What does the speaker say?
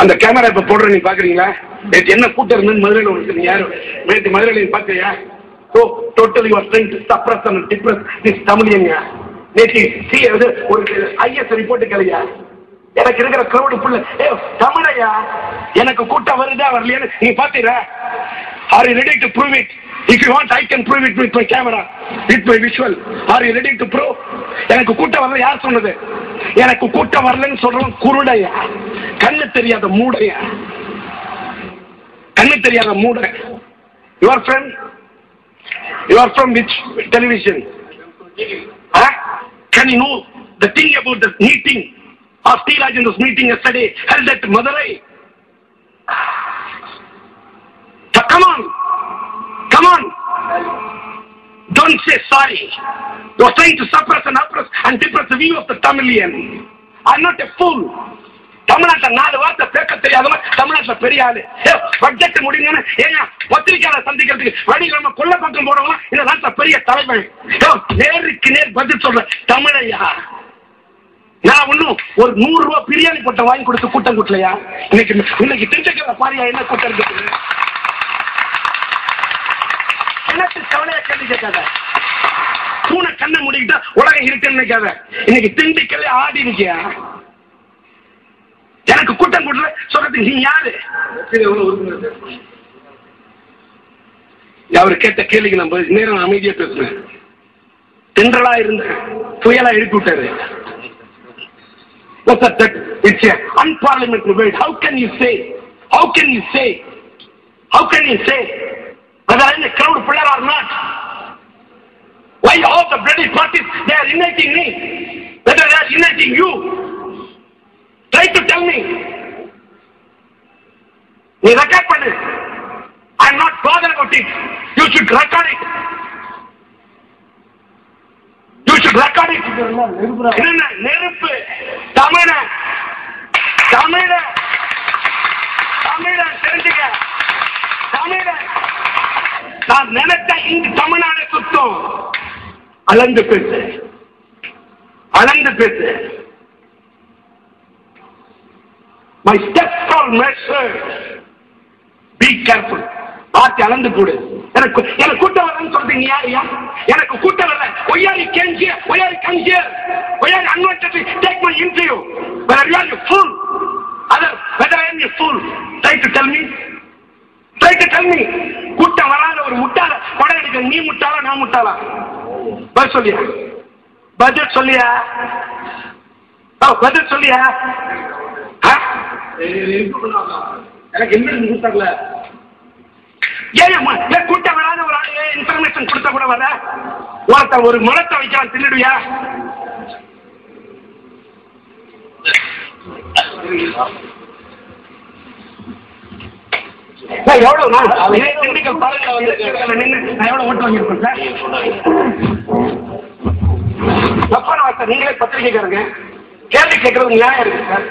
அந்த கேமரா இப்ப போடுற நீ பாக்குறீங்களா? நேற்று என்ன கூட்டம் இருந்து மதுரையில் உங்களுக்கு யாரும் நேற்று மதுரையில் பாக்குறியா? Totally your trying to suppress and depress this Tamilian. நேற்று ஒரு ஐஎஸ் ரிப்போர்ட் கலையா? எனக்கு இருக்கிற கிரௌடு ஃபுல்லு தமிழையா? எனக்கு கூட்டம் வருதா வரலையான்னு நீ பாத்தீர? Are you ready to prove it? If you want, I can prove it with my camera, with my visual. Are you ready to prove? எனக்கு கூட்டம் வரல யார் சொன்னது? எனக்கு கூட்டம் வரலன்னு சொல்றோம் குருடையா, கண்ணு தெரியாத மூடையா, கண்ணு தெரியாத மூடை. Your friend? You are from which television? Can you know the thing about the meeting of T. Rajendra's meeting yesterday held at Madurai? Come on. Come on! Don't say sorry. You are trying to suppress and oppress and depress the view of the Tamilian. I'm not a fool. தமிழ்நாட்டில் 4 வார்த்தை பேக்க தெரியாதவங்க தமிழ்நாட்டில் பெரிய ஆளு. Budget முடிங்கன்னு ஏங்க பத்திரிகையாளர் சந்திக்கிறதுக்கு வடிகிழமை கொள்ள பக்கம் போறவங்க இந்த நாட்டில் பெரிய தலைவன். நேருக்கு நேர் பதில் சொல்ற தமிழையா? நான் ஒன்னும் ஒரு 100 ரூபாய் பிரியாணி போட்ட வாங்கி கொடுத்து கூட்டம் கூட்டலையா? இன்னைக்கு திண்டுக்கல்ல பாரியா என்ன கூட்டம் இருக்கு? கவலையா கேள்வி கேட்காத. பூனை கண்ணை முடிக்கிட்டா உலகம் இருக்குன்னு நினைக்காத. இன்னைக்கு திண்டுக்கல்ல ஆடி இருக்கியா? எனக்கு கூட்டம் கூட்டல சொல்றது நீ யாரு? அவரு கேட்ட கேள்விக்கு நம்ம நேரம் அமைதியா பேசுறேன். தென்றலா இருந்த புயலா எழுப்பி விட்டாரு. It's an unparliamentary word. How can you say? How can you say? How can you say? Whether in the crowd full or not? Why all the bloody parties they are uniting me? Whether they are uniting you? Try to tell me. You record it. I am not bothered about it. You should record it. You should record it. நெருப்பு தமிழ தமிழ தமிழ தெரிஞ்சுக்க. தமிழ நான் நினைச்ச இந்த தமிழ்நாடு சுத்தம். அளந்து பேசு, அளந்து பேசு. My steps are measured. Be careful. பார்த்து அளந்து போடு. எனக்கு கூட்டம் வரலன்னு சொல்றீங்க யாரையா? எனக்கு கூட்டம் வரல. Why are you came here? Why are you come here? Why are you unwanted to take my interview? Whether you are a fool, whether I am a fool, try to tell me. Try to tell me. கூட்டம் வராத ஒரு முட்டாள படம் எடுக்க நீ முட்டாளா நான் முட்டாளா? பதில் சொல்லியா? பதில் சொல்லியா? பதில் சொல்லியா? எனக்கு என்ன கொடுத்தாங்கல? ஏன் கூட்டம் வராத ஒரு ஆளு இன்ஃபர்மேஷன் கொடுத்தா கூட வர ஒருத்த ஒரு மரத்தை வைக்கலாம் தின்னுடுவியா? எவ்வளவு திண்டுக்கல் பாலத்தில் வந்து நின்று நான் எவ்வளவு ஓட்டு வாங்கியிருப்பேன் சார்? தப்பான வார்த்தை. நீங்களே பத்திரிகைக்காரங்க கேள்வி கேட்கறது நியாயம் இருக்கு சார்.